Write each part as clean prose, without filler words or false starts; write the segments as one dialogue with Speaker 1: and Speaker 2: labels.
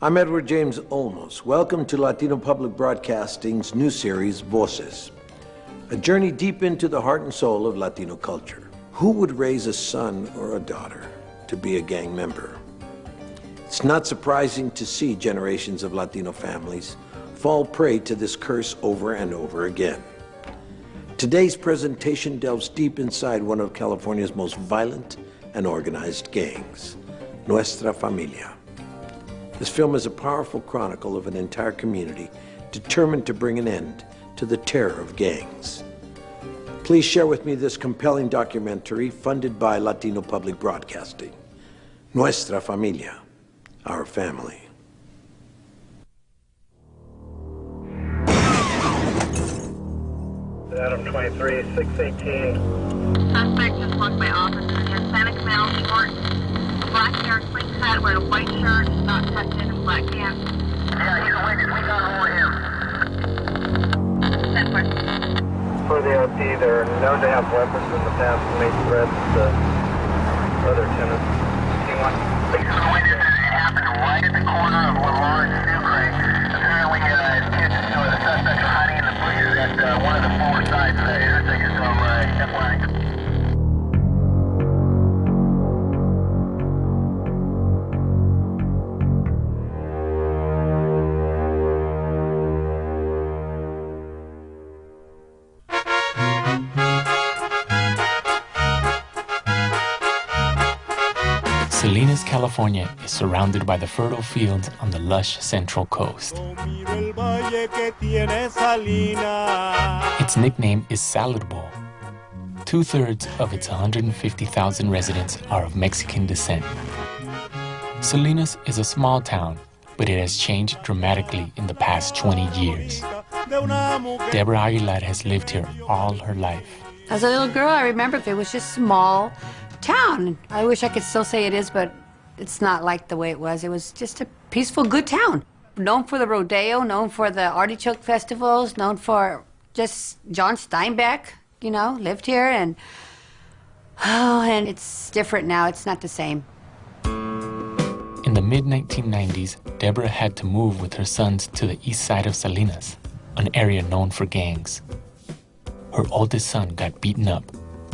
Speaker 1: I'm Edward James Olmos. Welcome to Latino Public Broadcasting's new series, Voces, a journey deep into the heart and soul of Latino culture. Who would raise a son or a daughter to be a gang member? It's not surprising to see generations of Latino families fall prey to this curse over and over again. Today's presentation delves deep inside one of California's most violent and organized gangs, Nuestra Familia. This film is a powerful chronicle of an entire community determined to bring an end to the terror of gangs. Please share with me this compelling documentary funded by Latino Public Broadcasting, Nuestra Familia, Our Family.
Speaker 2: Adam 23, 618.
Speaker 3: Suspect just walked by officer. Hispanic male, short, black hair, sleek hat, wearing a white shirt, not tucked in, and black pants.
Speaker 2: Yeah, he's a witness. We got hold of him.
Speaker 3: That person.
Speaker 2: For the OT, they're known to have weapons in the past and made threats to other tenants.
Speaker 3: This is a witness that it happened right at the corner of one large steel crane. Apparently, kids, the suspects are hiding in the bushes at one of the forward sides of that intersection, so FYI.
Speaker 4: Salinas, California is surrounded by the fertile fields on the lush central coast. Its nickname is Salad Bowl. 2/3 of its 150,000 residents are of Mexican descent. Salinas is a small town, but it has changed dramatically in the past 20 years. Deborah Aguilar has lived here all her life.
Speaker 5: As a little girl, I remember it was just small town. I wish I could still say it is, but it's not like the way it was. It was just a peaceful, good town. Known for the rodeo, known for the artichoke festivals, known for just John Steinbeck, lived here. And it's different now. It's not the same.
Speaker 4: In the mid-1990s, Deborah had to move with her sons to the east side of Salinas, an area known for gangs. Her oldest son got beaten up.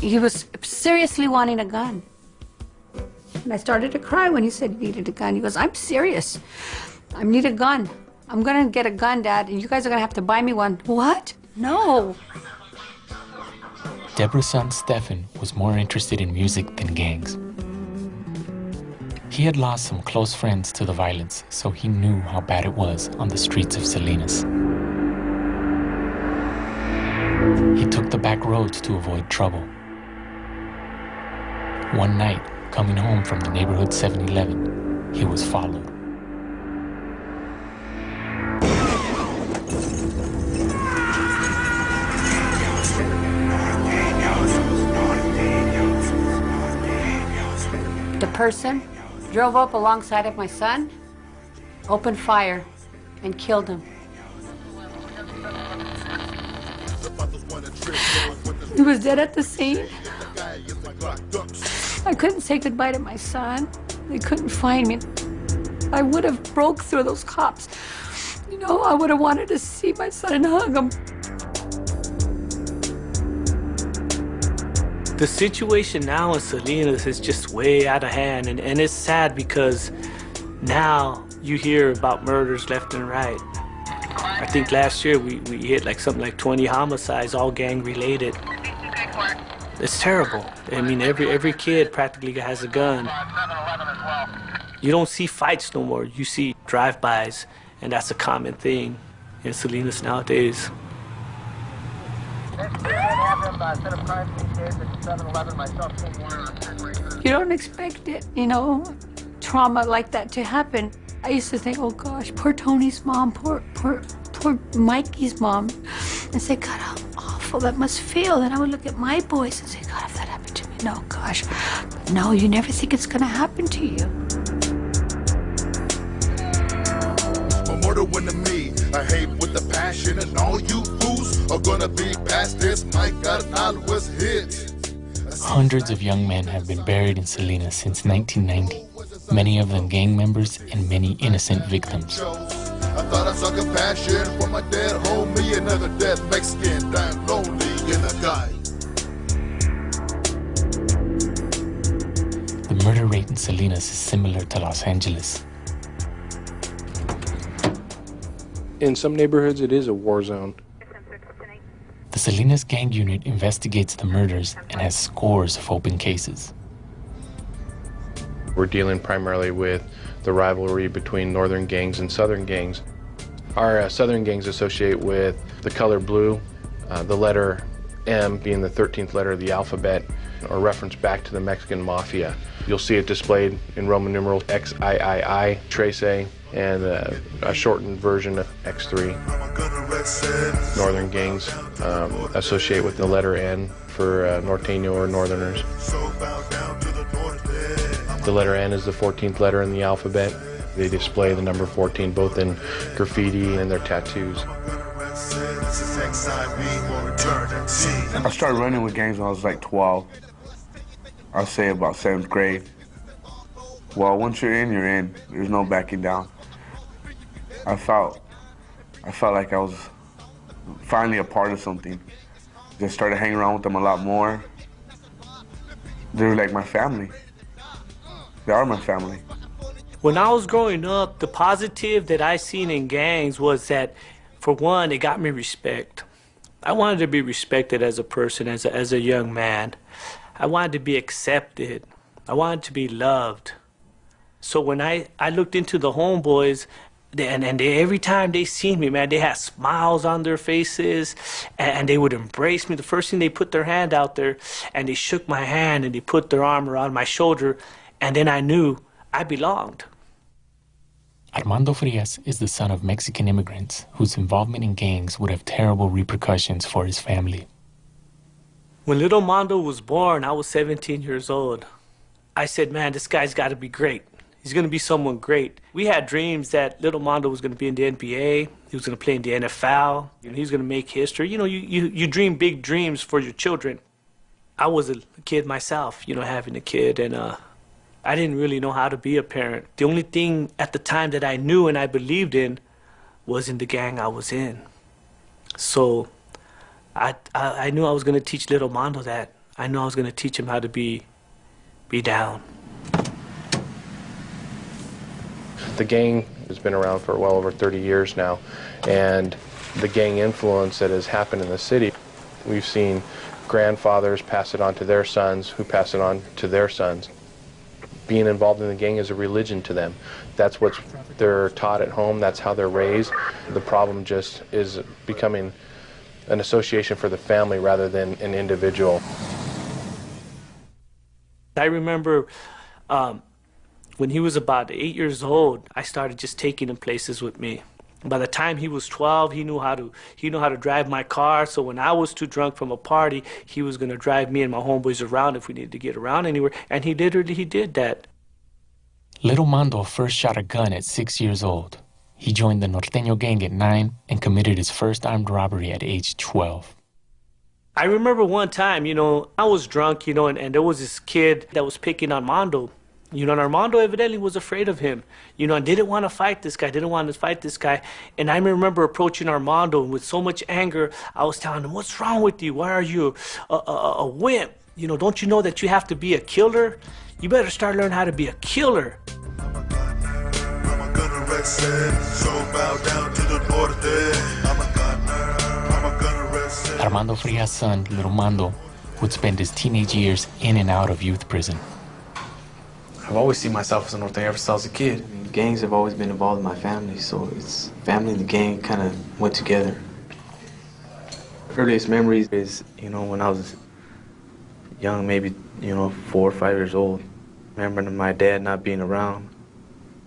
Speaker 5: He was seriously wanting a gun. And I started to cry when he said he needed a gun. He goes, I'm serious. I need a gun. I'm going to get a gun, Dad, and you guys are going to have to buy me one. What? No.
Speaker 4: Deborah's son, Stefan, was more interested in music than gangs. He had lost some close friends to the violence, so he knew how bad it was on the streets of Salinas. He took the back roads to avoid trouble. One night, coming home from the neighborhood 7-Eleven, he was followed.
Speaker 5: The person drove up alongside of my son, opened fire, and killed him. He was dead at the scene. I couldn't say goodbye to my son. They couldn't find me. I would have broke through those cops. I would have wanted to see my son and hug him.
Speaker 6: The situation now in Salinas is just way out of hand, and it's sad because now you hear about murders left and right. I think last year we hit something like 20 homicides, all gang related. It's terrible. I mean, every kid practically has a gun. You don't see fights no more. You see drive-bys, and that's a common thing in Salinas nowadays.
Speaker 5: You don't expect it, trauma like that to happen. I used to think, oh gosh, poor Tony's mom, poor Mikey's mom, and say, God, how awful that must feel. Then I would look at my boys and say, God, if that happened to me, no, gosh. But no, you never think it's gonna happen to you.
Speaker 7: A murder to me, I hate with the passion, and all you fools are gonna be past this. My God, I was hit.
Speaker 4: Hundreds of young men have been buried in Salinas since 1990. many of them gang members and many innocent victims.
Speaker 7: I thought I saw compassion for my dead homie, another dead Mexican dying lonely in the guy.
Speaker 4: The murder rate in Salinas is similar to Los Angeles.
Speaker 8: In some neighborhoods, it is a war zone.
Speaker 4: The Salinas gang unit investigates the murders and has scores of open cases.
Speaker 8: We're dealing primarily with the rivalry between northern gangs and southern gangs. Our southern gangs associate with the color blue, the letter M being the 13th letter of the alphabet, or reference back to the Mexican Mafia. You'll see it displayed in Roman numerals XIII, Trace, and a shortened version of X3. Northern gangs associate with the letter N for Norteño or Northerners. The letter N is the 14th letter in the alphabet. They display the number 14 both in graffiti and their tattoos.
Speaker 9: I started running with gangs when I was like 12. I'll say about 7th grade. Well, once you're in, you're in. There's no backing down. I felt like I was finally a part of something. Just started hanging around with them a lot more. They were like my family. They are my family.
Speaker 6: When I was growing up, the positive that I seen in gangs was that, for one, it got me respect. I wanted to be respected as a person, as a young man. I wanted to be accepted. I wanted to be loved. So when I looked into the homeboys, every time they seen me, man, they had smiles on their faces, and they would embrace me. The first thing, they put their hand out there, and they shook my hand, and they put their arm around my shoulder, and then I knew I belonged.
Speaker 4: Armando Frias is the son of Mexican immigrants whose involvement in gangs would have terrible repercussions for his family.
Speaker 6: When little Mondo was born, I was 17 years old. I said, man, this guy's got to be great. He's going to be someone great. We had dreams that little Mondo was going to be in the NBA. He was going to play in the NFL. And he was going to make history. You know, you dream big dreams for your children. I was a kid myself, you know, having a kid, and I didn't really know how to be a parent. The only thing at the time that I knew and I believed in was in the gang I was in. So I knew I was going to teach little Mondo that. I knew I was going to teach him how to be down.
Speaker 8: The gang has been around for well over 30 years now, and the gang influence that has happened in the city, we've seen grandfathers pass it on to their sons, who pass it on to their sons. Being involved in the gang is a religion to them. That's what they're taught at home. That's how they're raised. The problem just is becoming an association for the family rather than an individual.
Speaker 6: I remember when he was about 8 years old, I started just taking him places with me. By the time he was 12, he knew how to drive my car. So when I was too drunk from a party, he was going to drive me and my homeboys around if we needed to get around anywhere. And he did that.
Speaker 4: Little Mondo first shot a gun at 6 years old. He joined the Norteño gang at 9 and committed his first armed robbery at age 12.
Speaker 6: I remember one time, you know, I was drunk, you know, and there was this kid that was picking on Mondo. You know, and Armando evidently was afraid of him, you know, and didn't want to fight this guy, And I remember approaching Armando, and with so much anger, I was telling him, what's wrong with you? Why are you a wimp? You know, don't you know that you have to be a killer? You better start learning how to be a killer.
Speaker 4: Armando Frias' son, little Mondo, would spend his teenage years in and out of youth prison.
Speaker 10: I've always seen myself as a Norteño ever since I was a kid. Gangs have always been involved in my family, so it's family and the gang kind of went together. Earliest memories is, you know, when I was young, maybe, you know, 4 or 5 years old. Remembering my dad not being around,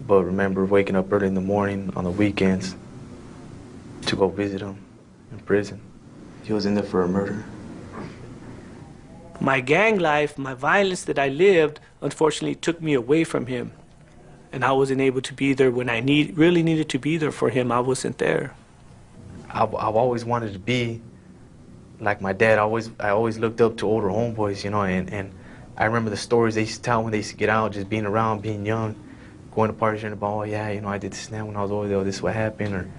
Speaker 10: but remember waking up early in the morning on the weekends to go visit him in prison. He was in there for a murder.
Speaker 6: My gang life, my violence that I lived, unfortunately took me away from him. And I wasn't able to be there when I really needed to be there for him. I wasn't there.
Speaker 10: I've always wanted to be like my dad. I always looked up to older homeboys, you know, and I remember the stories they used to tell when they used to get out, just being around, being young. going to parties hearing about, oh yeah, you know, I did this and that when I was over there, this is what happened, or,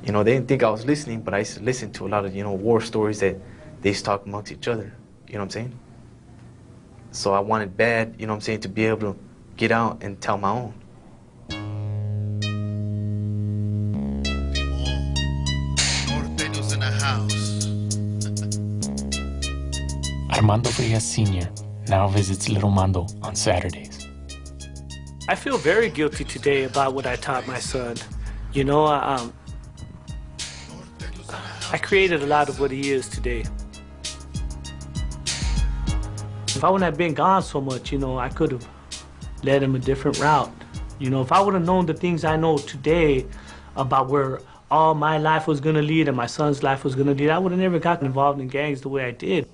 Speaker 10: you know, they didn't think I was listening, but I used to listen to a lot of, you know, war stories that they used to talk amongst each other, you know what I'm saying? So I wanted bad, you know what I'm saying, to be able to get out and tell my own.
Speaker 4: Armando Frias Sr. now visits Little Mando on Saturdays.
Speaker 6: I feel very guilty today about what I taught my son. You know, I created a lot of what he is today. If I wouldn't have been gone so much, you know, I could have led him a different route. You know, if I would have known the things I know today about where all my life was gonna lead and my son's life was gonna lead, I would have never gotten involved in gangs the way I did.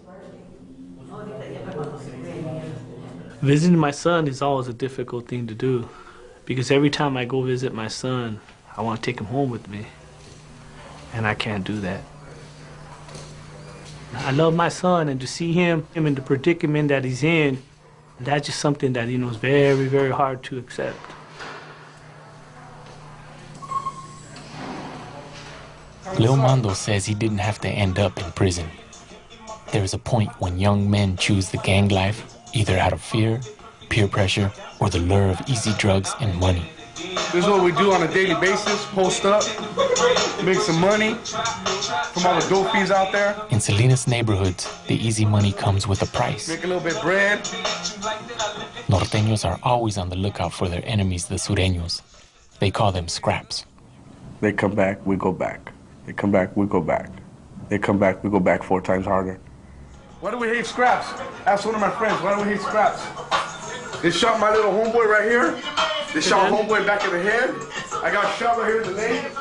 Speaker 6: Visiting my son is always a difficult thing to do because every time I go visit my son, I want to take him home with me, and I can't do that. I love my son, and to see him in the predicament that he's in, that's just something that, you know, is very, very hard to accept.
Speaker 4: Lil Mando says he didn't have to end up in prison. There is a point when young men choose the gang life either out of fear, peer pressure, or the lure of easy drugs and money.
Speaker 9: This is what we do on a daily basis, post up, make some money from all the dope fiends out there.
Speaker 4: In Salinas neighborhoods, the easy money comes with a price.
Speaker 9: Make a little bit of bread.
Speaker 4: Norteños are always on the lookout for their enemies, the sureños. They call them scraps.
Speaker 9: They come back, we go back. They come back, we go back. They come back, we go back 4 times harder. Why do we hate scraps? Ask one of my friends, why do we hate scraps? They shot my little homeboy right here. They shot homeboy back in the head. I got shot right here in the leg.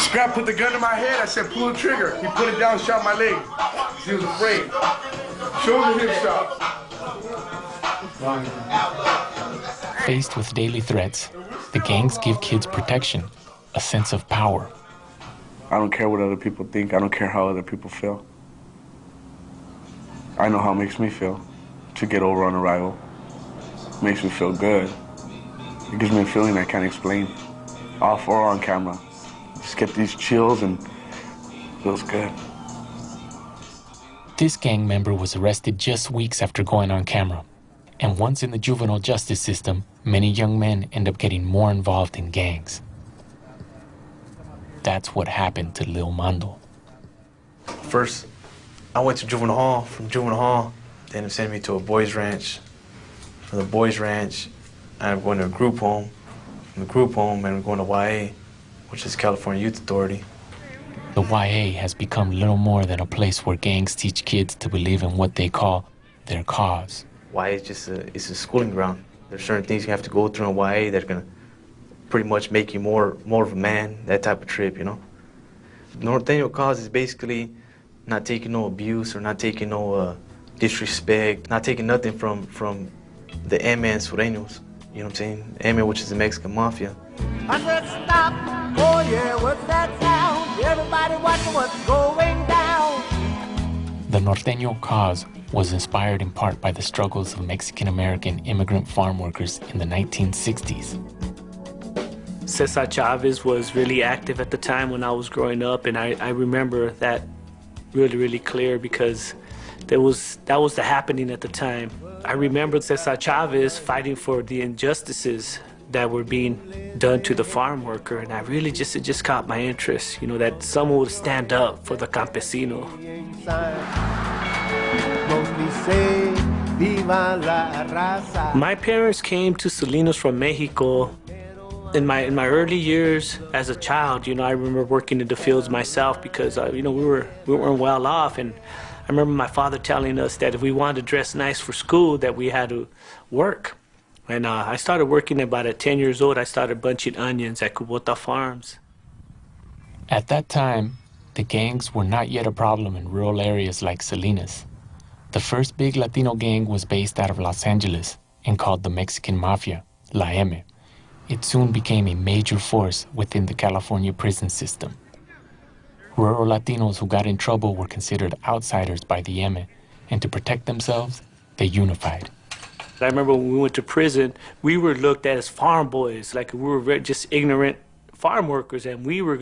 Speaker 9: Scrap put the gun in my head. I said, pull the trigger. He put it down, shot my leg. He was afraid. Shoulder hip shot.
Speaker 4: Faced with daily threats, the gangs give kids protection, a sense of power.
Speaker 9: I don't care what other people think. I don't care how other people feel. I know how it makes me feel to get over on a rival. It makes me feel good. It gives me a feeling I can't explain, off or on camera. Just get these chills and it feels good.
Speaker 4: This gang member was arrested just weeks after going on camera. And once in the juvenile justice system, many young men end up getting more involved in gangs. That's what happened to Lil Mando.
Speaker 10: First, I went to juvenile hall. From juvenile hall, they ended up sending me to a boys' ranch. From the boys' ranch, I ended up going to a group home. From the group home, I ended up going to YA, which is California Youth Authority.
Speaker 4: The YA has become little more than a place where gangs teach kids to believe in what they call their cause.
Speaker 10: YA is just it's a schooling ground. There's certain things you have to go through in YA that are gonna pretty much make you more of a man, that type of trip, you know. The Norteño cause is basically not taking no abuse or not taking no disrespect, not taking nothing from the M and Sureños, you know what I'm saying? M, which is the Mexican Mafia.
Speaker 11: I said stop, oh yeah, what's that sound? Everybody watching what's going down.
Speaker 4: The Norteño cause was inspired in part by the struggles of Mexican-American immigrant farm workers in the 1960s.
Speaker 6: Cesar Chavez was really active at the time when I was growing up, and I remember that really, really clear because that was the happening at the time. I remember Cesar Chavez fighting for the injustices that were being done to the farm worker, and it just caught my interest, you know, that someone would stand up for the campesino. My parents came to Salinas from Mexico. In my early years as a child, you know, I remember working in the fields myself because, you know, we weren't well off, and I remember my father telling us that if we wanted to dress nice for school, that we had to work. And I started working about at 10 years old. I started bunching onions at Kubota Farms.
Speaker 4: At that time, the gangs were not yet a problem in rural areas like Salinas. The first big Latino gang was based out of Los Angeles and called the Mexican Mafia, La M. It soon became a major force within the California prison system. Rural Latinos who got in trouble were considered outsiders by the M, and to protect themselves, they unified.
Speaker 6: I remember when we went to prison, we were looked at as farm boys, like we were just ignorant farm workers, and we were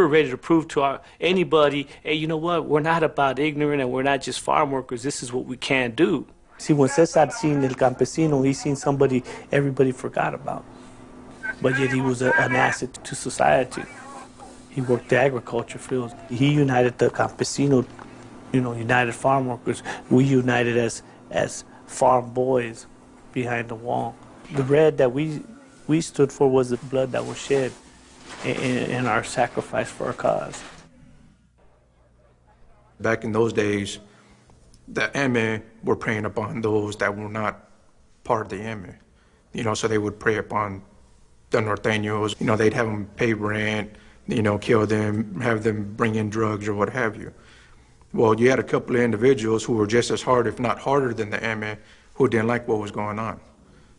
Speaker 6: ready to prove to anybody, hey, you know what, we're not about ignorant and we're not just farm workers, this is what we can do. See, when Cesar seen El Campesino, he seen somebody everybody forgot about, but yet he was an asset to society. He worked the agriculture fields. He united the campesino, united farm workers. We united as farm boys behind the wall. The red that we stood for was the blood that was shed in our sacrifice for our cause.
Speaker 12: Back in those days, the ME were preying upon those that were not part of the ME. So they would prey upon the norteños. They'd have them pay rent, kill them, have them bring in drugs or what have you. Well, you had a couple of individuals who were just as hard, if not harder than the ME, who didn't like what was going on.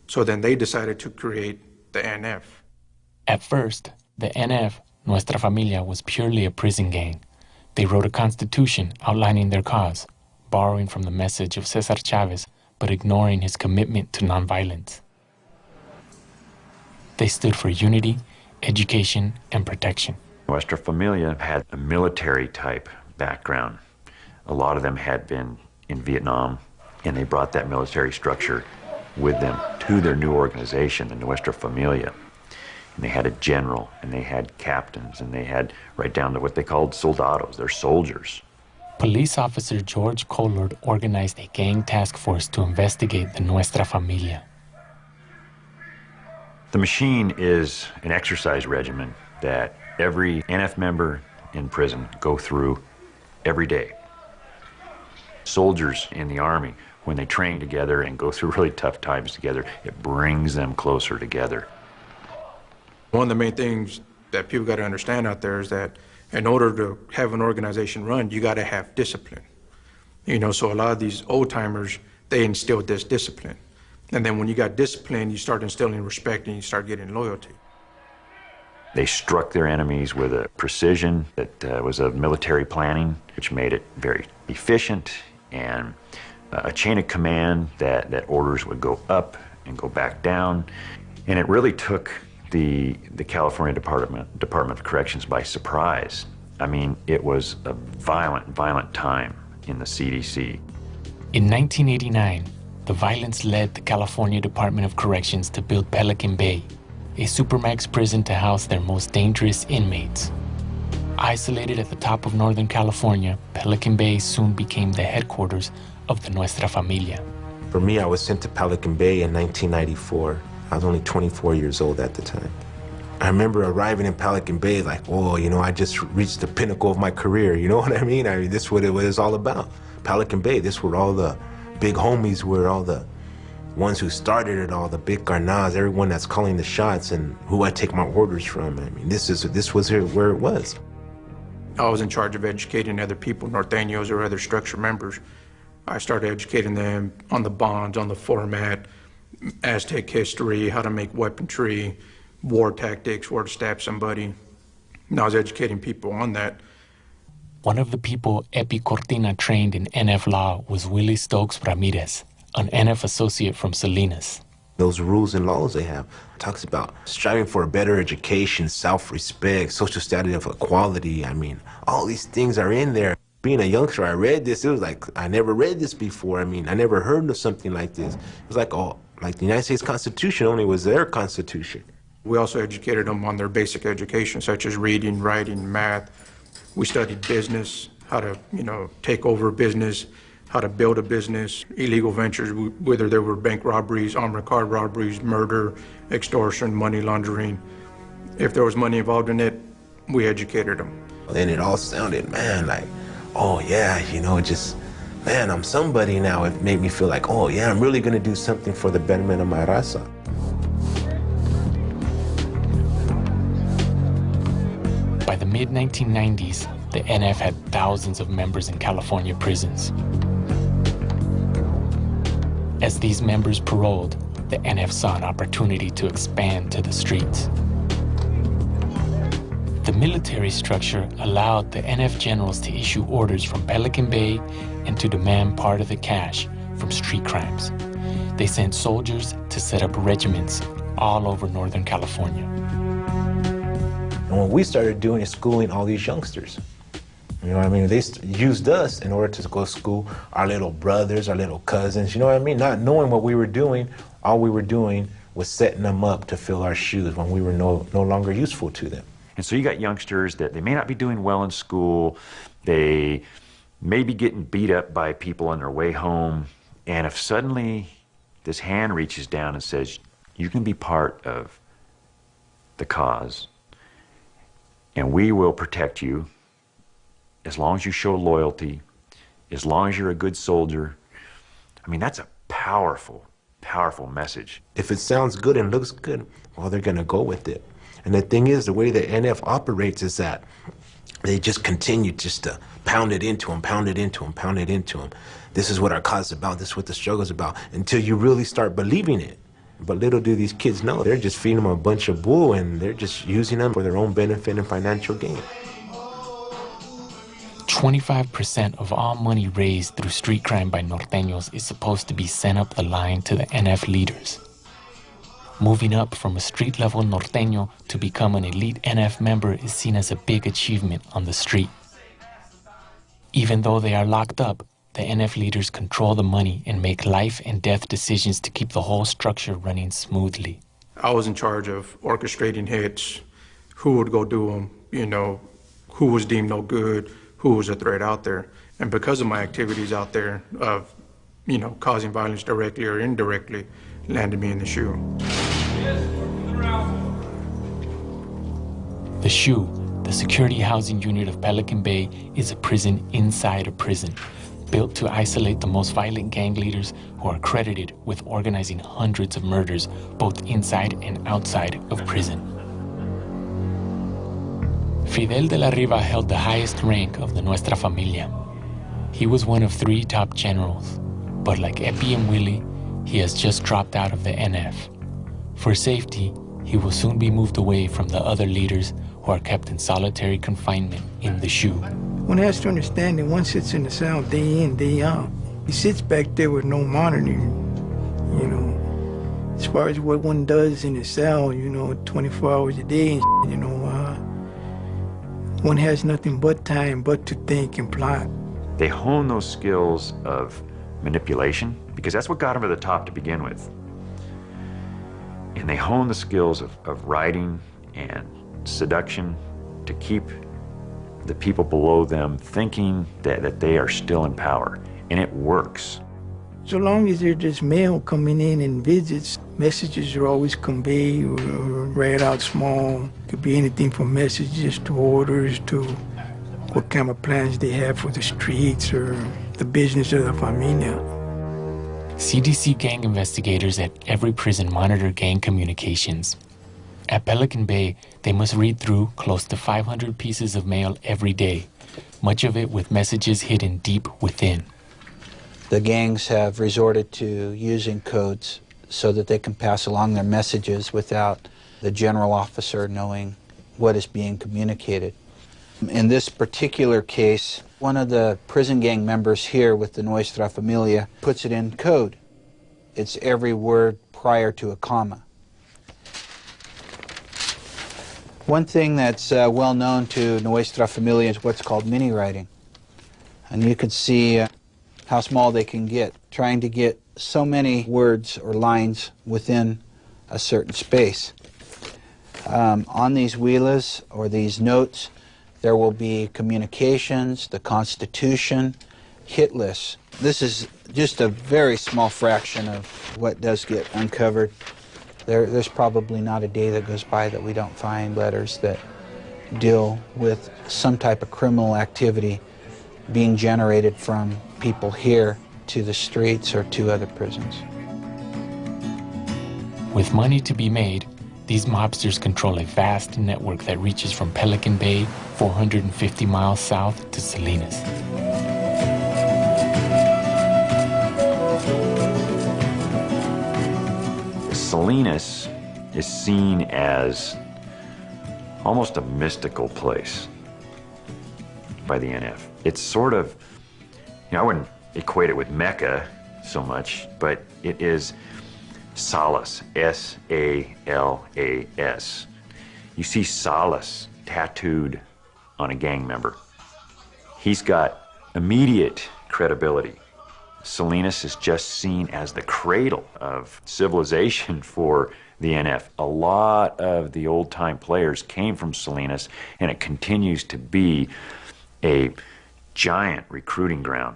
Speaker 12: So then they decided to create the NF.
Speaker 4: At first, the NF, Nuestra Familia, was purely a prison gang. They wrote a constitution outlining their cause, borrowing from the message of Cesar Chavez, but ignoring his commitment to nonviolence. They stood for unity, education, and protection.
Speaker 13: Nuestra Familia had a military-type background. A lot of them had been in Vietnam, and they brought that military structure with them to their new organization, the Nuestra Familia. And they had a general, and they had captains, and they had right down to what they called soldados, they're soldiers.
Speaker 4: Police officer George Collard organized a gang task force to investigate the Nuestra Familia.
Speaker 13: The machine is an exercise regimen that every NF member in prison go through every day. Soldiers in the Army, when they train together and go through really tough times together, it brings them closer together.
Speaker 12: One of the main things that people got to understand out there is that in order to have an organization run, you got to have discipline. So a lot of these old timers, they instilled this discipline. And then when you got discipline, you start instilling respect and you start getting loyalty.
Speaker 13: They struck their enemies with a precision that was of military planning, which made it very efficient, and a chain of command that orders would go up and go back down. And it really took the California Department of Corrections by surprise. I mean, it was a violent time in the CDC.
Speaker 4: In 1989, the violence led the California Department of Corrections to build Pelican Bay, a supermax prison to house their most dangerous inmates. Isolated at the top of Northern California, Pelican Bay soon became the headquarters of the Nuestra Familia.
Speaker 14: For me, I was sent to Pelican Bay in 1994. I was only 24 years old at the time. I remember arriving in Pelican Bay like, oh, I just reached the pinnacle of my career, you know what I mean? This is what it was all about. Pelican Bay, this is where all the big homies were, all the ones who started it all, the big carnals, everyone that's calling the shots and who I take my orders from. I mean, this was where it was.
Speaker 12: I was in charge of educating other people, norteños or other structure members. I started educating them on the bonds, on the format, Aztec history, how to make weaponry, war tactics, where to stab somebody. And I was educating people on that.
Speaker 4: One of the people Epi Cortina trained in NF law was Willie Stokes Ramirez, an NF associate from Salinas.
Speaker 14: Those rules and laws they have talks about striving for a better education, self-respect, social status of equality. I mean, all these things are in there. Being a youngster, I read this. It was like, I never read this before. I mean, I never heard of something like this. It was like, oh, like the United States Constitution only was their Constitution.
Speaker 12: We also educated them on their basic education, such as reading, writing, math. We studied business, how to, take over a business, how to build a business, illegal ventures, whether there were bank robberies, armored car robberies, murder, extortion, money laundering. If there was money involved in it, we educated them.
Speaker 14: And it all sounded, man, like, oh yeah, man, I'm somebody now. It made me feel like, oh yeah, I'm really gonna do something for the betterment of my raza.
Speaker 4: By the mid-1990s, the NF had thousands of members in California prisons. As these members paroled, the NF saw an opportunity to expand to the streets. The military structure allowed the NF generals to issue orders from Pelican Bay and to demand part of the cash from street crimes. They sent soldiers to set up regiments all over Northern California.
Speaker 14: And what we started doing is schooling all these youngsters. You know what I mean? They used us in order to go to school, our little brothers, our little cousins, you know what I mean? Not knowing what we were doing, all we were doing was setting them up to fill our shoes when we were no longer useful to them.
Speaker 13: And so you got youngsters that they may not be doing well in school, they may be getting beat up by people on their way home, and if suddenly this hand reaches down and says, you can be part of the cause, and we will protect you, as long as you show loyalty, as long as you're a good soldier. I mean, that's a powerful, powerful message.
Speaker 14: If it sounds good and looks good, well, they're gonna go with it. And the thing is, the way the NF operates is that they just continue just to pound it into them, pound it into them, pound it into them. This is what our cause is about, this is what the struggle is about, until you really start believing it. But little do these kids know, they're just feeding them a bunch of bull and they're just using them for their own benefit and financial gain.
Speaker 4: 25% of all money raised through street crime by norteños is supposed to be sent up the line to the NF leaders. Moving up from a street-level norteño to become an elite NF member is seen as a big achievement on the street. Even though they are locked up, the NF leaders control the money and make life and death decisions to keep the whole structure running smoothly.
Speaker 12: I was in charge of orchestrating hits, who would go do them, you know, who was deemed no good, who was a threat out there. And because of my activities out there of, you know, causing violence directly or indirectly, landed me in the SHU.
Speaker 4: The SHU, the Security Housing Unit of Pelican Bay, is a prison inside a prison, built to isolate the most violent gang leaders who are credited with organizing hundreds of murders, both inside and outside of prison. Fidel de la Riva held the highest rank of the Nuestra Familia. He was one of 3 top generals, but like Epi and Willie, he has just dropped out of the NF. For safety, he will soon be moved away from the other leaders who are kept in solitary confinement in the SHU.
Speaker 15: One has to understand that one sits in the cell day in, day out. He sits back there with no monitoring, you know. As far as what one does in the cell, you know, 24 hours a day, you know, one has nothing but time but to think and plot.
Speaker 13: They hone those skills of manipulation, because that's what got them to the top to begin with. And they hone the skills of writing and seduction to keep the people below them thinking that they are still in power. And it works.
Speaker 15: So long as there's just mail coming in and visits, messages are always conveyed or read out small. Could be anything from messages to orders to what kind of plans they have for the streets or the business of the familia.
Speaker 4: CDC gang investigators at every prison monitor gang communications. At Pelican Bay, they must read through close to 500 pieces of mail every day, much of it with messages hidden deep within.
Speaker 16: The gangs have resorted to using codes so that they can pass along their messages without the general officer knowing what is being communicated. In this particular case, one of the prison gang members here with the Nuestra Familia puts it in code. It's every word prior to a comma. One thing that's well known to Nuestra Familia is what's called mini writing. And you can see how small they can get, trying to get so many words or lines within a certain space. On these huilas, or these notes, there will be communications, the Constitution, hit lists. This is just a very small fraction of what does get uncovered. There's probably not a day that goes by that we don't find letters that deal with some type of criminal activity being generated from people here to the streets or to other prisons.
Speaker 4: With money to be made, these mobsters control a vast network that reaches from Pelican Bay 450 miles south to Salinas.
Speaker 13: Salinas is seen as almost a mystical place by the NF. It's sort of, you know, I wouldn't equate it with Mecca, so much, but it is Salas, S-A-L-A-S. You see Salas tattooed on a gang member. He's got immediate credibility. Salinas is just seen as the cradle of civilization for the NF. A lot of the old-time players came from Salinas, and it continues to be a giant recruiting ground.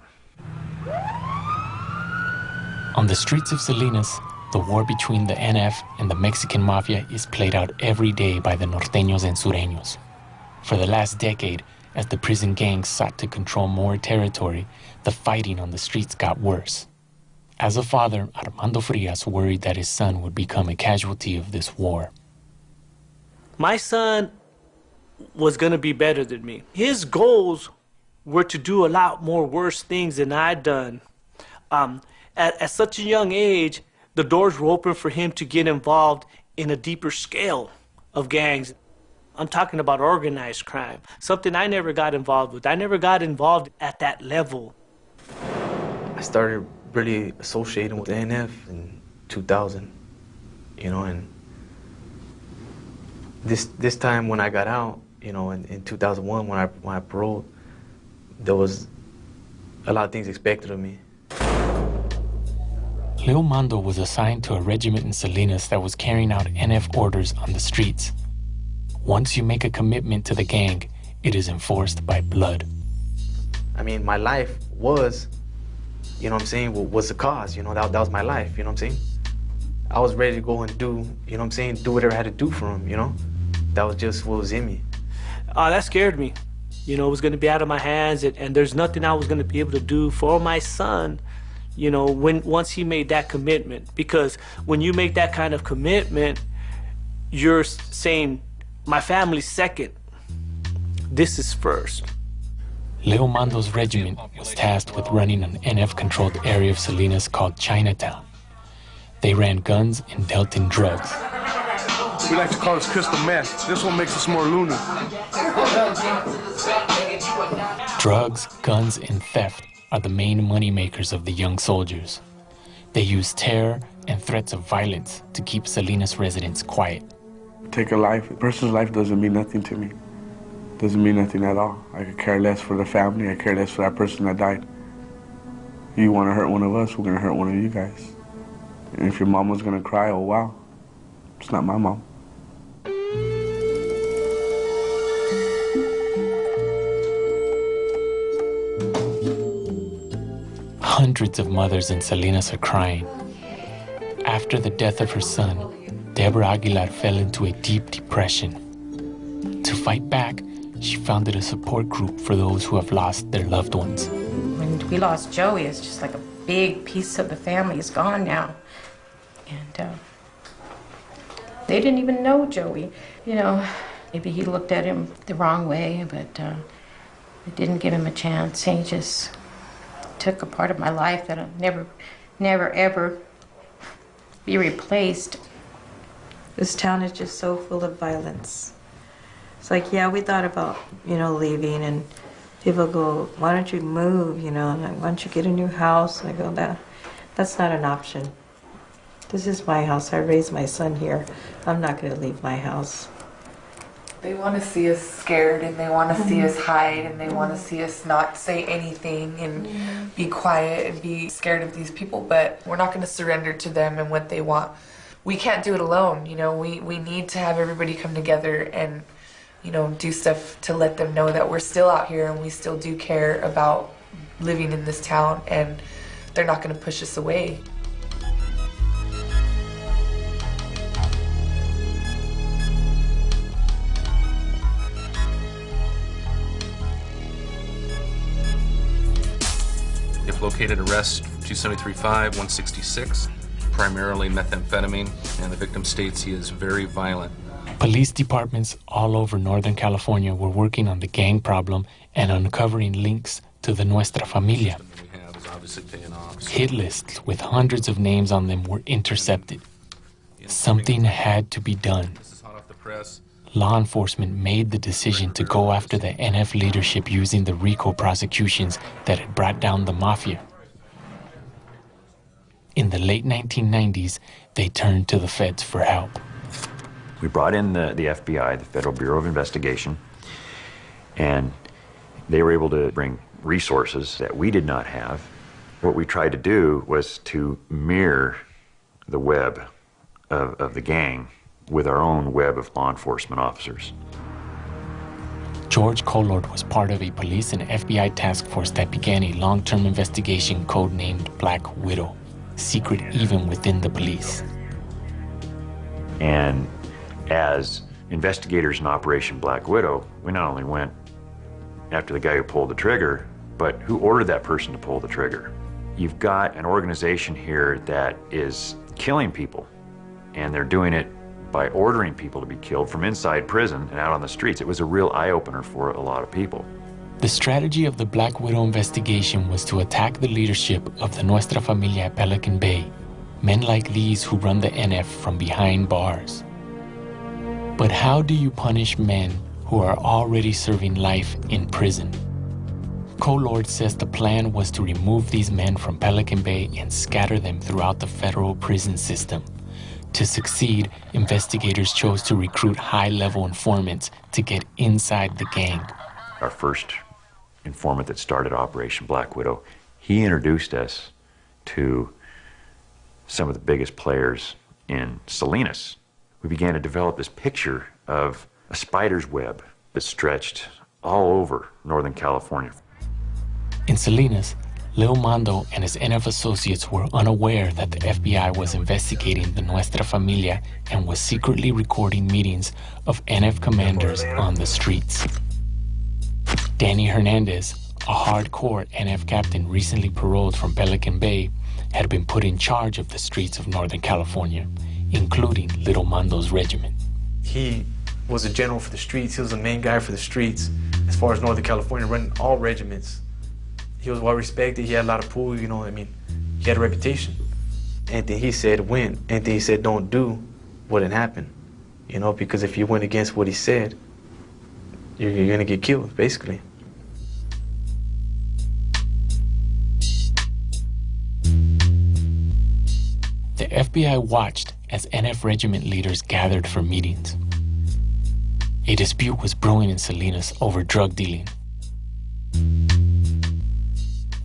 Speaker 4: On the streets of Salinas, the war between the NF and the Mexican Mafia is played out every day by the norteños and sureños. For the last decade, as the prison gangs sought to control more territory, the fighting on the streets got worse. As a father, Armando Frias worried that his son would become a casualty of this war.
Speaker 6: My son was going to be better than me. His goals were to do a lot more worse things than I'd done. At such a young age, the doors were open for him to get involved in a deeper scale of gangs. I'm talking about organized crime, something I never got involved with. I never got involved at that level.
Speaker 10: I started really associating with the NF in 2000, you know, and this time when I got out, you know, in 2001 when I paroled, there was a lot of things expected of me.
Speaker 4: Leo Mando was assigned to a regiment in Salinas that was carrying out NF orders on the streets. Once you make a commitment to the gang, it is enforced by blood.
Speaker 10: I mean, my life was, you know what I'm saying, was the cause, you know, that was my life, you know what I'm saying? I was ready to go and do, you know what I'm saying, do whatever I had to do for him, you know? That was just what was in me.
Speaker 6: That scared me. You know, it was going to be out of my hands, and there's nothing I was going to be able to do for my son, you know, once he made that commitment. Because when you make that kind of commitment, you're saying, my family's second, this is first.
Speaker 4: Leo Mando's regiment was tasked with running an NF-controlled area of Salinas called Chinatown. They ran guns and dealt in drugs.
Speaker 9: We like to call this crystal meth. This one makes us more lunar.
Speaker 4: Drugs, guns, and theft are the main moneymakers of the young soldiers. They use terror and threats of violence to keep Salinas residents quiet.
Speaker 9: Take a life. A person's life doesn't mean nothing to me. Doesn't mean nothing at all. I could care less for the family. I care less for that person that died. You want to hurt one of us, we're going to hurt one of you guys. And if your mom was going to cry, oh wow, it's not my mom.
Speaker 4: Hundreds of mothers in Salinas are crying. After the death of her son, Deborah Aguilar fell into a deep depression. To fight back, she founded a support group for those who have lost their loved ones.
Speaker 17: When we lost Joey, it's just like a big piece of the family is gone now. And they didn't even know Joey. You know, maybe he looked at him the wrong way, but it didn't give him a chance. He just took a part of my life that'll never, ever be replaced.
Speaker 18: This town is just so full of violence. It's like, yeah, we thought about, you know, leaving, and people go, why don't you move, you know, and why don't you get a new house? And I go, that's not an option. This is my house. I raised my son here. I'm not going to leave my house.
Speaker 19: They want to see us scared, and they want to see us hide, and they want to see us not say anything and be quiet and be scared of these people, but we're not going to surrender to them and what they want. We can't do it alone, you know. We need to have everybody come together and, you know, do stuff to let them know that we're still out here and we still do care about living in this town, and they're not going to push us away.
Speaker 20: If located, arrest 273-5-166, primarily methamphetamine, and the victim states he is very violent.
Speaker 4: Police departments all over Northern California were working on the gang problem and uncovering links to the Nuestra Familia. Hit lists with hundreds of names on them were intercepted. Something had to be done. Law enforcement made the decision to go after the NF leadership using the RICO prosecutions that had brought down the mafia. In the late 1990s, they turned to the feds for help.
Speaker 13: We brought in the FBI, the Federal Bureau of Investigation, and they were able to bring resources that we did not have. What we tried to do was to mirror the web of the gang with our own web of law enforcement officers.
Speaker 4: George Collord was part of a police and FBI task force that began a long-term investigation codenamed Black Widow, secret even within the police.
Speaker 13: And as investigators in Operation Black Widow, we not only went after the guy who pulled the trigger, but who ordered that person to pull the trigger. You've got an organization here that is killing people, and they're doing it by ordering people to be killed from inside prison and out on the streets. It was a real eye-opener for a lot of people.
Speaker 4: The strategy of the Black Widow investigation was to attack the leadership of the Nuestra Familia at Pelican Bay, men like these who run the NF from behind bars. But how do you punish men who are already serving life in prison? Collord says the plan was to remove these men from Pelican Bay and scatter them throughout the federal prison system. To succeed, investigators chose to recruit high-level informants to get inside the gang.
Speaker 13: Our first informant that started Operation Black Widow, he introduced us to some of the biggest players in Salinas. We began to develop this picture of a spider's web that stretched all over Northern California.
Speaker 4: In Salinas, Lil Mondo and his NF associates were unaware that the FBI was investigating the Nuestra Familia and was secretly recording meetings of NF commanders on the streets. Danny Hernandez, a hardcore NF captain recently paroled from Pelican Bay, had been put in charge of the streets of Northern California, including Little Mondo's regiment.
Speaker 10: He was a general for the streets. He was the main guy for the streets as far as Northern California, running all regiments. He was well respected. He had a lot of pull, you know what I mean? He had a reputation. Anything he said went. Anything he said don't do wouldn't happen. You know, because if you went against what he said, you're gonna get killed, basically.
Speaker 4: The FBI watched as NF regiment leaders gathered for meetings. A dispute was brewing in Salinas over drug dealing.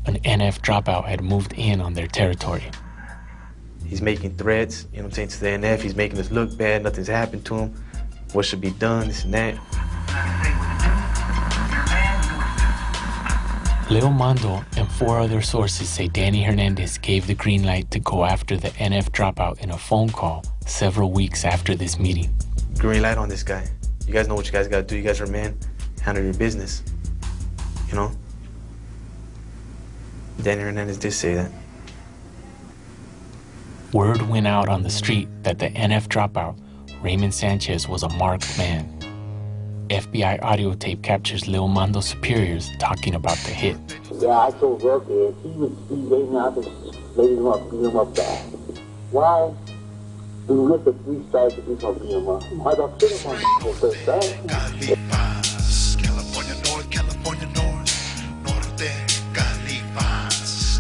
Speaker 4: An NF dropout had moved in on their territory.
Speaker 10: He's making threats, you know what I'm saying, to the NF. He's making us look bad. Nothing's happened to him. What should be done, this and that.
Speaker 4: Lil Mondo and 4 other sources say Danny Hernandez gave the green light to go after the NF dropout in a phone call several weeks after this meeting.
Speaker 10: Green light on this guy. You guys know what you guys gotta do. You guys are men. Handle your business. You know? Danny Hernandez did say that.
Speaker 4: Word went out on the street that the NF dropout, Raymond Sanchez, was a marked man. FBI audio tape captures Lil Mondo's superiors talking about the hit.
Speaker 21: Yeah, I told Roque if he gave me out, beat him up bad. Why? We looked at 3 sides of people beat him up. Why don't kill him on the first side?
Speaker 7: California North, California North, Norte,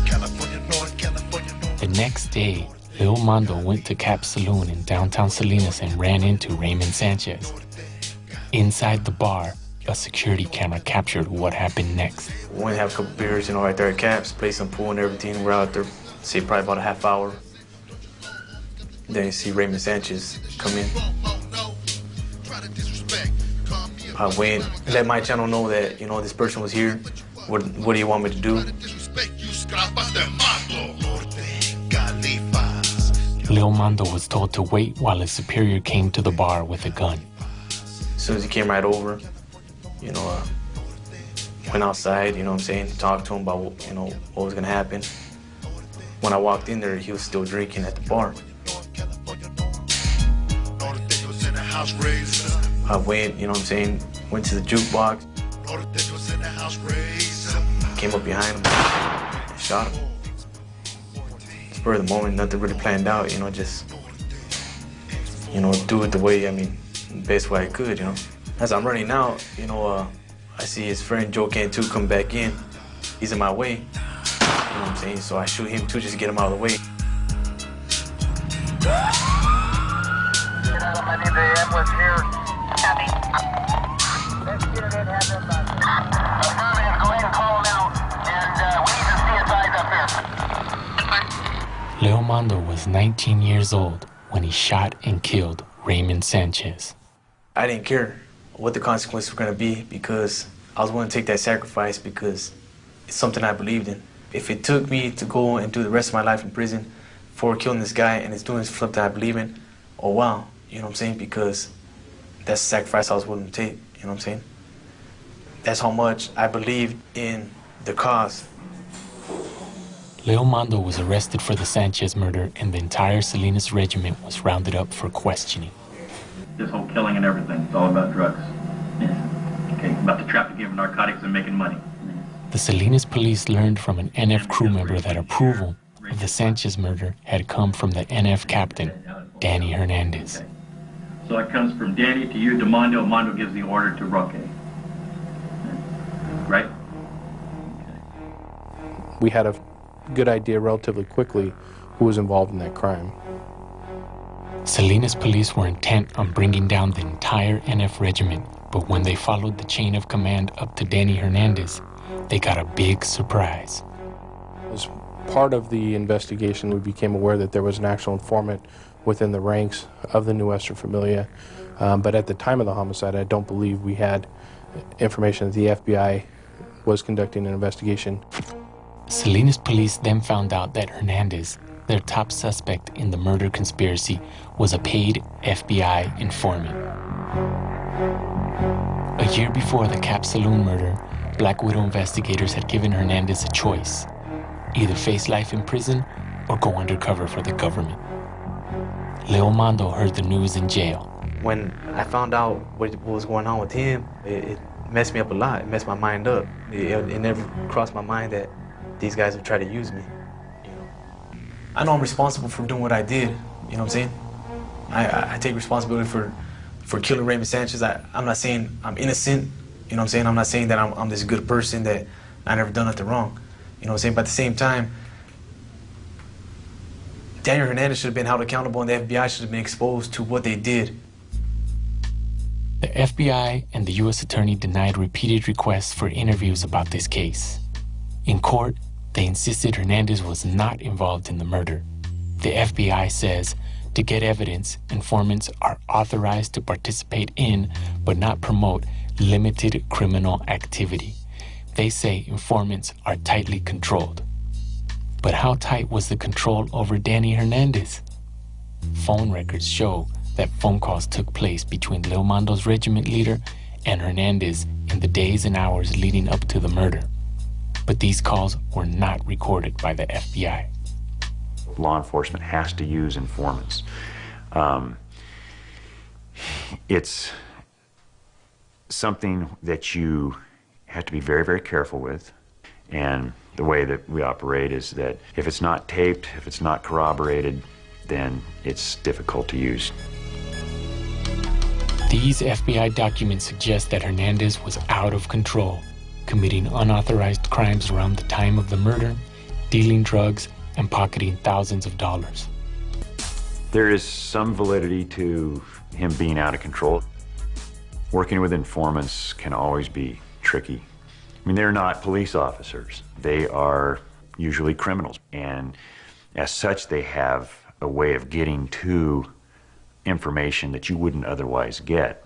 Speaker 7: California North, California North.
Speaker 4: The next day, Lil Mondo went to Cap's Saloon in downtown Salinas and ran into Raymond Sanchez. Inside the bar, a security camera captured what happened next.
Speaker 10: We went to have a couple beers, you know, right there at Caps, play some pool and everything. We're out there, say probably about a half hour. Then you see Raymond Sanchez come in. I went, let my channel know that, you know, this person was here. What do you want me to do?
Speaker 4: Lil Mondo was told to wait while his superior came to the bar with a gun.
Speaker 10: As soon as he came right over, you know, went outside, you know what I'm saying, talked to him about, you know, what was gonna happen. When I walked in there, he was still drinking at the bar. I went, you know what I'm saying, went to the jukebox, came up behind him, and shot him. Spur of the moment, nothing really planned out, you know, just, you know, do it the way, I mean, best way I could, you know. As I'm running out, you know, I see his friend Joe Cantu come back in. He's in my way, you know what I'm saying? So I shoot him too, just to get him out of the way.
Speaker 4: Leomando was 19 years old when he shot and killed Raymond Sanchez.
Speaker 10: I didn't care what the consequences were going to be because I was willing to take that sacrifice because it's something I believed in. If it took me to go and do the rest of my life in prison for killing this guy and it's doing this flip that I believe in, oh wow, you know what I'm saying? Because that's the sacrifice I was willing to take, you know what I'm saying? That's how much I believed in the cause.
Speaker 4: Leomando was arrested for the Sanchez murder and the entire Salinas regiment was rounded up for questioning.
Speaker 1: This whole killing and everything, it's all about drugs. Yeah. Okay, about the trafficking of narcotics and making money.
Speaker 4: The Salinas police learned from an NF crew member that approval of the Sanchez murder had come from the NF captain, Danny Hernandez.
Speaker 1: Okay. So it comes from Danny to you to Mondo. Mondo gives the order to Roque. Right?
Speaker 8: We had a good idea relatively quickly who was involved in that crime.
Speaker 4: Salinas police were intent on bringing down the entire NF regiment, but when they followed the chain of command up to Danny Hernandez, they got a big surprise.
Speaker 8: As part of the investigation, we became aware that there was an actual informant within the ranks of the Nuestra Familia, but at the time of the homicide, I don't believe we had information that the FBI was conducting an investigation.
Speaker 4: Salinas police then found out that Hernandez, their top suspect in the murder conspiracy, was a paid FBI informant. A year before the Cap Saloon murder, Black Widow investigators had given Hernandez a choice: either face life in prison or go undercover for the government. Leomando heard the news in jail.
Speaker 10: When I found out what was going on with him, it messed me up a lot. It messed my mind up. It never crossed my mind that these guys would try to use me. You know, I know I'm responsible for doing what I did. You know what I'm saying? I take responsibility for killing Raymond Sanchez. I'm not saying I'm innocent. You know what I'm saying? I'm not saying that I'm this good person that I never done nothing wrong. You know what I'm saying? But at the same time, Daniel Hernandez should have been held accountable and the FBI should have been exposed to what they did.
Speaker 4: The FBI and the U.S. Attorney denied repeated requests for interviews about this case. In court, they insisted Hernandez was not involved in the murder. The FBI says to get evidence, informants are authorized to participate in, but not promote, limited criminal activity. They say informants are tightly controlled. But how tight was the control over Danny Hernandez? Phone records show that phone calls took place between Leomando's regiment leader and Hernandez in the days and hours leading up to the murder. But these calls were not recorded by the FBI.
Speaker 13: Law enforcement has to use informants. It's something that you have to be very, very careful with. And the way that we operate is that if it's not taped, if it's not corroborated, then it's difficult to use.
Speaker 4: These FBI documents suggest that Hernandez was out of control, committing unauthorized crimes around the time of the murder, dealing drugs, and pocketing thousands of dollars.
Speaker 13: There is some validity to him being out of control. Working with informants can always be tricky. I mean, they're not police officers. They are usually criminals. And as such, they have a way of getting to information that you wouldn't otherwise get.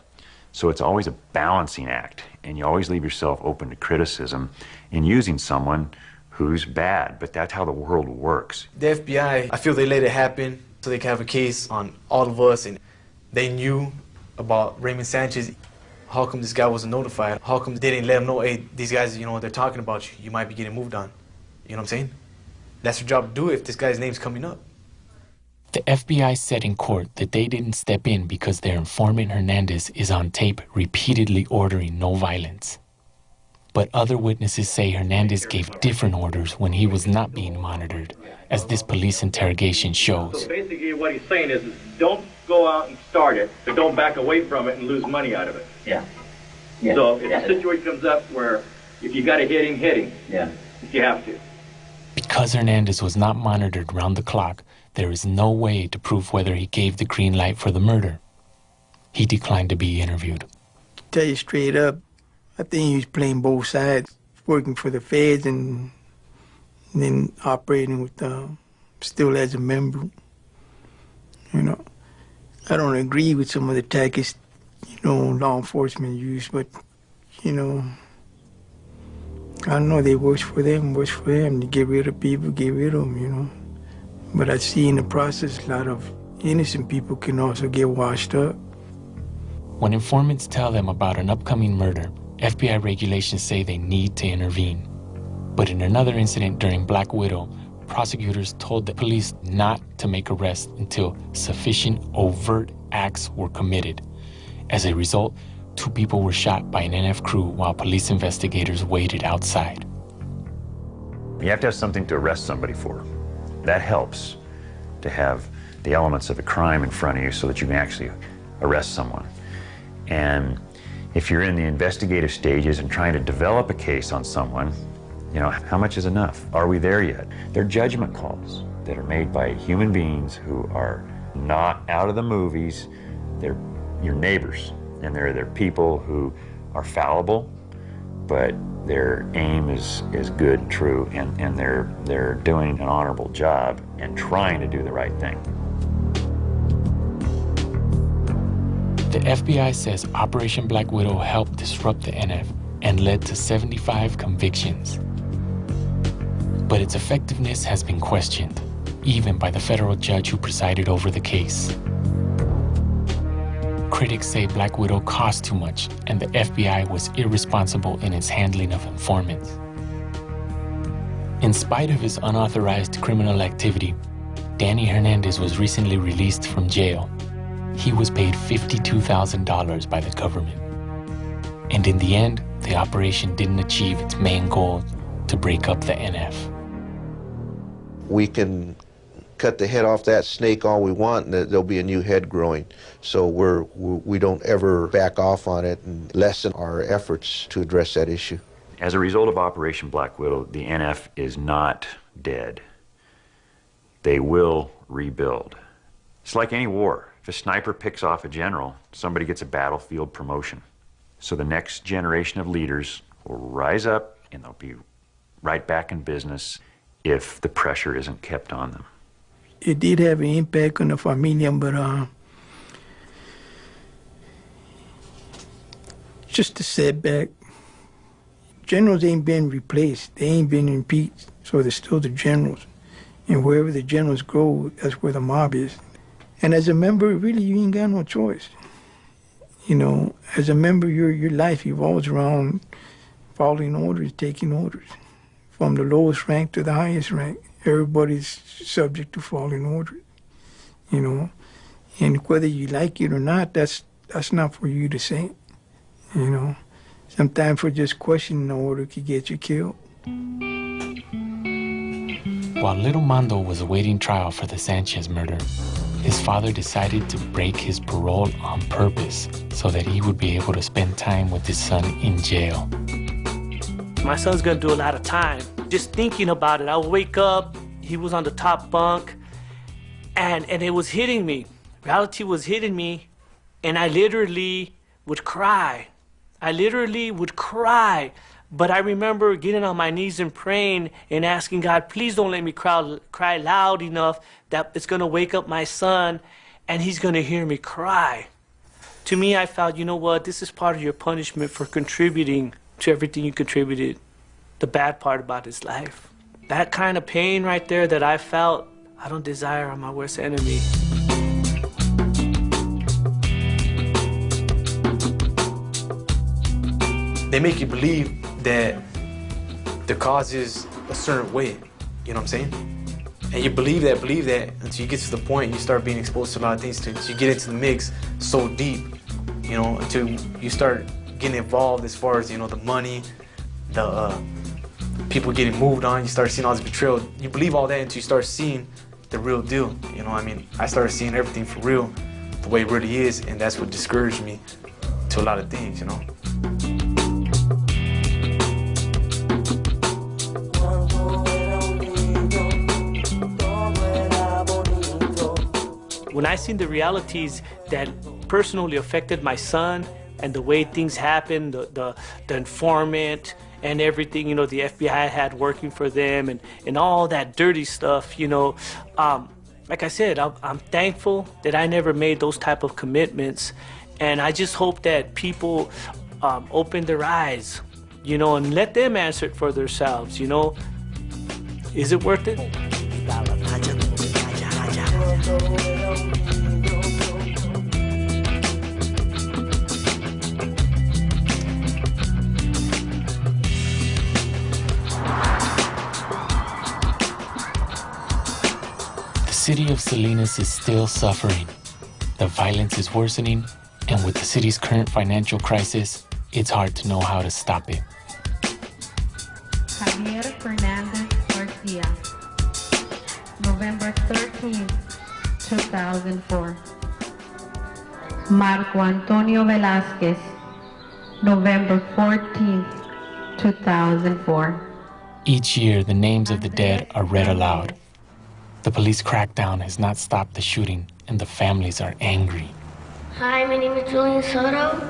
Speaker 13: So it's always a balancing act, and you always leave yourself open to criticism in using someone who's bad, but that's how the world works.
Speaker 10: The FBI, I feel they let it happen so they can have a case on all of us, and they knew about Raymond Sanchez. How come this guy wasn't notified? How come they didn't let him know, hey, these guys, you know, they're talking about you. You might be getting moved on. You know what I'm saying? That's their job to do if this guy's name's coming up.
Speaker 4: The FBI said in court that they didn't step in because their informant Hernandez is on tape repeatedly ordering no violence. But other witnesses say Hernandez gave different orders when he was not being monitored, as this police interrogation shows.
Speaker 1: So basically what he's saying is don't go out and start it, but don't back away from it and lose money out of it.
Speaker 21: Yeah.
Speaker 1: So if the situation comes up where if you got to hit him,
Speaker 21: Yeah.
Speaker 1: if you have to.
Speaker 4: Because Hernandez was not monitored round the clock, there is no way to prove whether he gave the green light for the murder. He declined to be interviewed.
Speaker 15: To tell you straight up, I think he was playing both sides, working for the feds and then operating with still as a member. You know, I don't agree with some of the tactics, you know, law enforcement use, but, you know, I don't know, they works for them. To get rid of people, get rid of them, you know. But I see in the process a lot of innocent people can also get washed up.
Speaker 4: When informants tell them about an upcoming murder, FBI regulations say they need to intervene. But in another incident during Black Widow, prosecutors told the police not to make arrests until sufficient overt acts were committed. As a result, 2 people were shot by an NF crew while police investigators waited outside.
Speaker 13: You have to have something to arrest somebody for. That helps to have the elements of a crime in front of you so that you can actually arrest someone. And if you're in the investigative stages and trying to develop a case on someone, you know, how much is enough? Are we there yet? They're judgment calls that are made by human beings who are not out of the movies. They're your neighbors, and they're people who are fallible, but their aim is good and true, and they're doing an honorable job and trying to do the right thing.
Speaker 4: The FBI says Operation Black Widow helped disrupt the NF and led to 75 convictions. But its effectiveness has been questioned, even by the federal judge who presided over the case. Critics say Black Widow cost too much and the FBI was irresponsible in its handling of informants. In spite of his unauthorized criminal activity, Danny Hernandez was recently released from jail. He was paid $52,000 by the government. And in the end, the operation didn't achieve its main goal to break up the NF.
Speaker 2: We can cut the head off that snake all we want, and there'll be a new head growing. So we don't ever back off on it and lessen our efforts to address that issue.
Speaker 13: As a result of Operation Black Widow, the NF is not dead. They will rebuild. It's like any war. If a sniper picks off a general, somebody gets a battlefield promotion. So the next generation of leaders will rise up and they'll be right back in business if the pressure isn't kept on them.
Speaker 15: It did have an impact on the familia, but just a setback. Generals ain't been replaced. They ain't been impeached, so they're still the generals. And wherever the generals go, that's where the mob is. And as a member, really, you ain't got no choice. You know, as a member, your life evolves around following orders, taking orders. From the lowest rank to the highest rank, everybody's subject to following orders, you know. And whether you like it or not, that's not for you to say, you know. Sometimes for just questioning the order could get you killed.
Speaker 4: While little Mando was awaiting trial for the Sanchez murder, his father decided to break his parole on purpose so that he would be able to spend time with his son in jail.
Speaker 6: My son's gonna do a lot of time. Just thinking about it, I would wake up, he was on the top bunk, and it was hitting me. Reality was hitting me, and I literally would cry. I literally would cry. But I remember getting on my knees and praying and asking God, please don't let me cry loud enough that it's gonna wake up my son and he's gonna hear me cry. To me, I felt, you know what, this is part of your punishment for contributing to everything you contributed, the bad part about his life. That kind of pain right there that I felt, I don't desire on my worst enemy.
Speaker 10: They make you believe that the cause is a certain way, you know what I'm saying? And you believe that until you get to the point you start being exposed to a lot of things, until you get into the mix so deep, you know, until you start getting involved as far as, you know, the money, the people getting moved on, you start seeing all this betrayal. You believe all that until you start seeing the real deal, you know what I mean? I started seeing everything for real, the way it really is, and that's what discouraged me to a lot of things, you know?
Speaker 6: When I seen the realities that personally affected my son and the way things happened, the informant and everything, you know, the FBI had working for them and all that dirty stuff, you know. Like I said, I'm thankful that I never made those type of commitments, and I just hope that people open their eyes, you know, and let them answer it for themselves, you know. Is it worth it?
Speaker 4: The city of Salinas is still suffering. The violence is worsening, and with the city's current financial crisis, it's hard to know how to stop it.
Speaker 3: Javier Fernandez Garcia, November 13, 2004. Marco Antonio Velázquez, November 14, 2004.
Speaker 4: Each year, the names of the dead are read aloud. The police crackdown has not stopped the shooting, and the families are angry.
Speaker 22: Hi, my name is Julian Soto.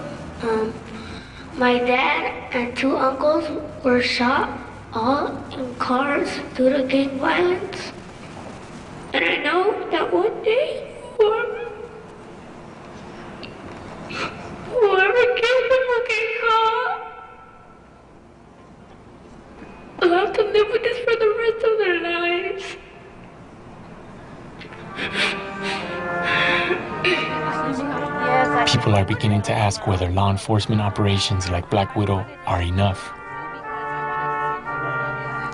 Speaker 22: My dad and two uncles were shot, all in cars, due to gang violence. And I know that one day, whoever killed them will get caught. They'll have to live with this for the rest of their lives.
Speaker 4: People are beginning to ask whether law enforcement operations like Black Widow are enough.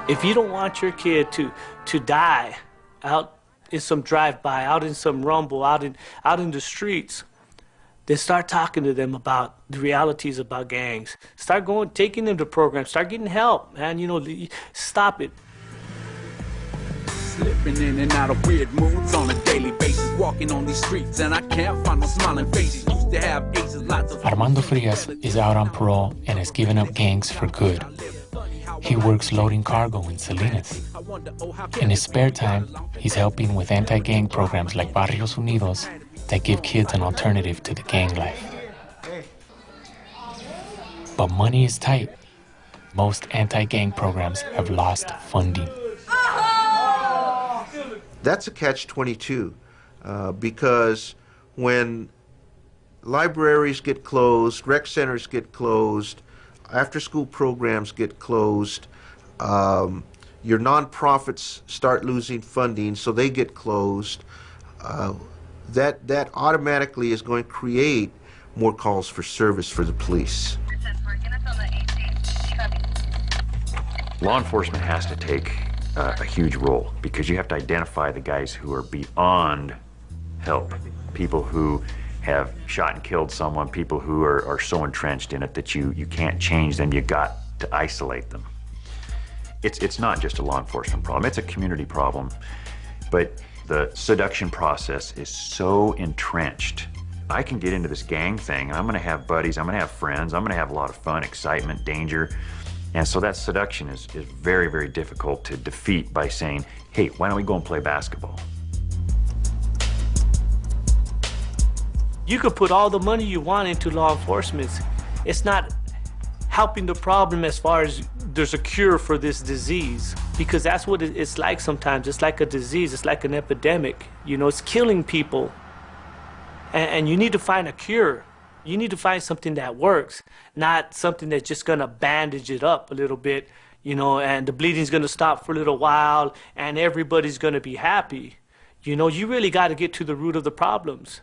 Speaker 6: If you don't want your kid to die out in some drive-by, out in some rumble, out in the streets, then start talking to them about the realities about gangs. Start taking them to programs, start getting help, man. You know, stop it.
Speaker 23: Slipping in and out of weird moods on a daily basis, walking on these streets and I can't find no smiling faces. Used to have aces, lots of
Speaker 4: Armando Frias is out on parole and has given up gangs for good. He works loading cargo in Salinas. In his spare time, he's helping with anti-gang programs like Barrios Unidos that give kids an alternative to the gang life. But money is tight. Most anti-gang programs have lost funding.
Speaker 2: That's a catch-22 because when libraries get closed, rec centers get closed, after-school programs get closed, your nonprofits start losing funding, so they get closed. That automatically is going to create more calls for service for the police.
Speaker 13: Law enforcement has to take a huge role because you have to identify the guys who are beyond help, people who have shot and killed someone, people who are so entrenched in it that you can't change them. You got to isolate them. It's not just a law enforcement problem, it's a community problem. But the seduction process is so entrenched. I can get into this gang thing, I'm gonna have buddies, I'm gonna have friends, I'm gonna have a lot of fun, excitement, danger. And so that seduction is very, very difficult to defeat by saying, hey, why don't we go and play basketball?
Speaker 6: You could put all the money you want into law enforcement. It's not helping the problem as far as there's a cure for this disease, because that's what it's like sometimes. It's like a disease, it's like an epidemic. You know, it's killing people. And you need to find a cure. You need to find something that works, not something that's just gonna bandage it up a little bit, you know, and the bleeding's gonna stop for a little while and everybody's gonna be happy. You know, you really gotta get to the root of the problems.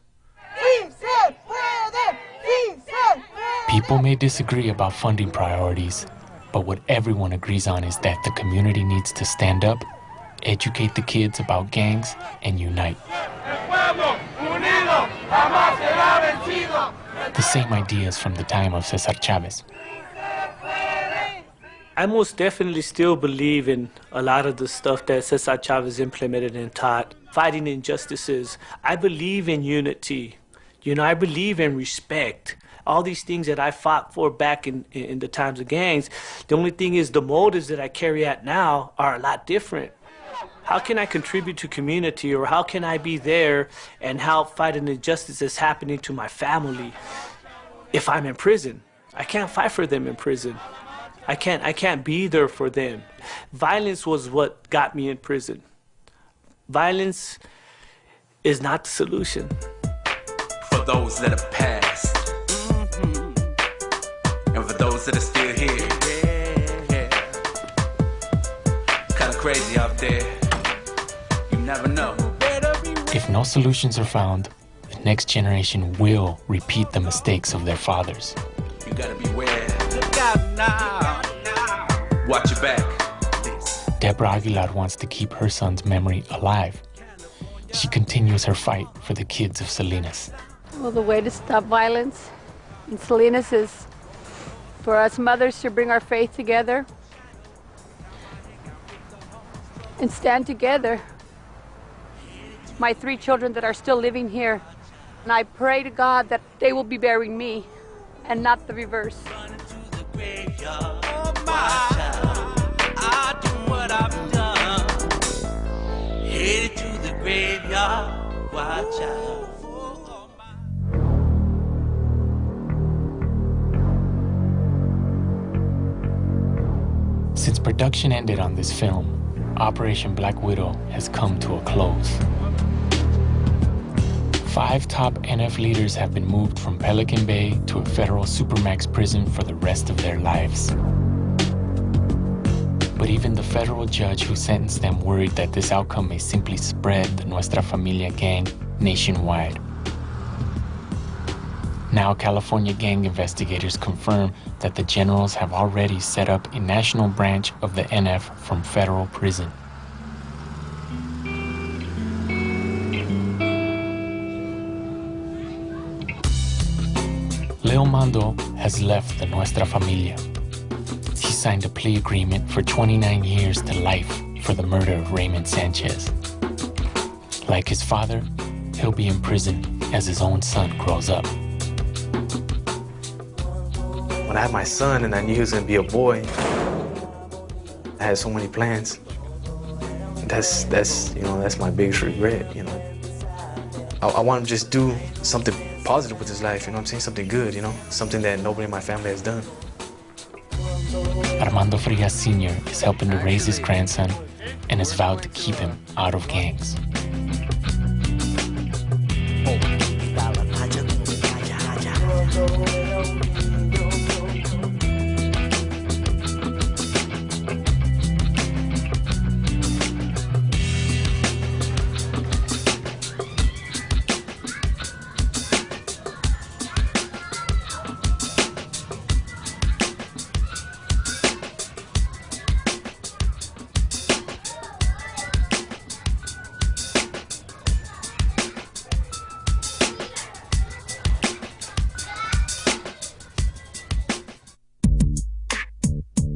Speaker 4: People may disagree about funding priorities, but what everyone agrees on is that the community needs to stand up, educate the kids about gangs, and unite. The same ideas from the time of Cesar Chavez.
Speaker 6: I most definitely still believe in a lot of the stuff that Cesar Chavez implemented and taught. Fighting injustices. I believe in unity. You know, I believe in respect. All these things that I fought for back in the times of gangs, the only thing is the motives that I carry out now are a lot different. How can I contribute to community, or how can I be there and help fight an injustice that's happening to my family if I'm in prison? I can't fight for them in prison. I can't be there for them. Violence was what got me in prison. Violence is not the solution.
Speaker 23: For those that have passed, and for those that are still here, kind of crazy out there, you never know.
Speaker 4: If no solutions are found, the next generation will repeat the mistakes of their fathers.
Speaker 23: You gotta beware. Look out now. Watch your back.
Speaker 4: Deborah Aguilar wants to keep her son's memory alive. She continues her fight for the kids of Salinas.
Speaker 5: Well, the way to stop violence in Salinas is for us mothers to bring our faith together and stand together. My 3 children that are still living here, and I pray to God that they will be burying me and not the reverse.
Speaker 23: I do what I've done. Headed to the graveyard. Watch out.
Speaker 4: Since production ended on this film, Operation Black Widow has come to a close. 5 top NF leaders have been moved from Pelican Bay to a federal supermax prison for the rest of their lives. But even the federal judge who sentenced them worried that this outcome may simply spread the Nuestra Familia gang nationwide. Now California gang investigators confirm that the generals have already set up a national branch of the NF from federal prison. Leo Mando has left the Nuestra Familia. He signed a plea agreement for 29 years to life for the murder of Raymond Sanchez. Like his father, he'll be in prison as his own son grows up.
Speaker 10: When I had my son and I knew he was gonna be a boy, I had so many plans. That's my biggest regret, you know. I want to just do something positive with his life, you know what I'm saying? Something good, you know? Something that nobody in my family has done.
Speaker 4: Armando Frias Sr. is helping to raise his grandson and has vowed to keep him out of gangs.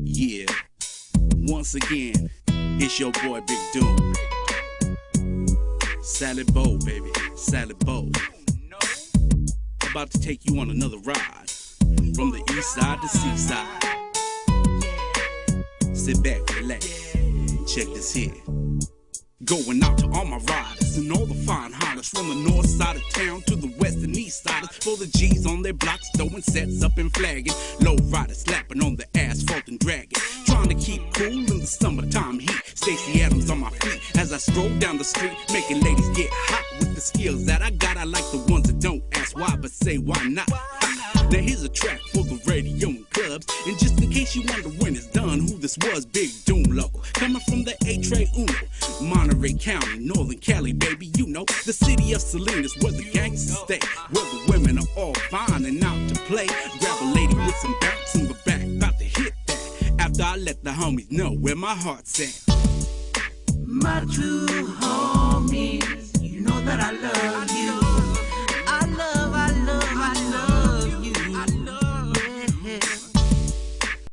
Speaker 23: Yeah, once again, it's your boy Big Doom. Salad bowl, baby, salad bowl. About to take you on another ride from the east side to seaside. Sit back, relax, check this here. Going out to all my riders and all the fine hollers from the north side of town to the west and east siders. For the G's on their blocks, throwing sets up and flagging. Low riders slapping on the asphalt and dragging. Trying to keep cool in the summertime heat. Stacey Adams on my feet as I stroll down the street, making ladies get hot with the skills that I got. I like the ones that don't ask why, but say why not. Now here's a track for the radio and clubs. And just in case you wonder when it's done, who this was, Big Doom local. Coming from the A-Tray Uno, Monterey County, Northern Cali, baby, you know. The city of Salinas where the gangsters stay, where the women are all fine and out to play. Grab a lady with some bounce in the back, about to hit that. After I let the homies know where my heart's at. My true homies, you know that I love you.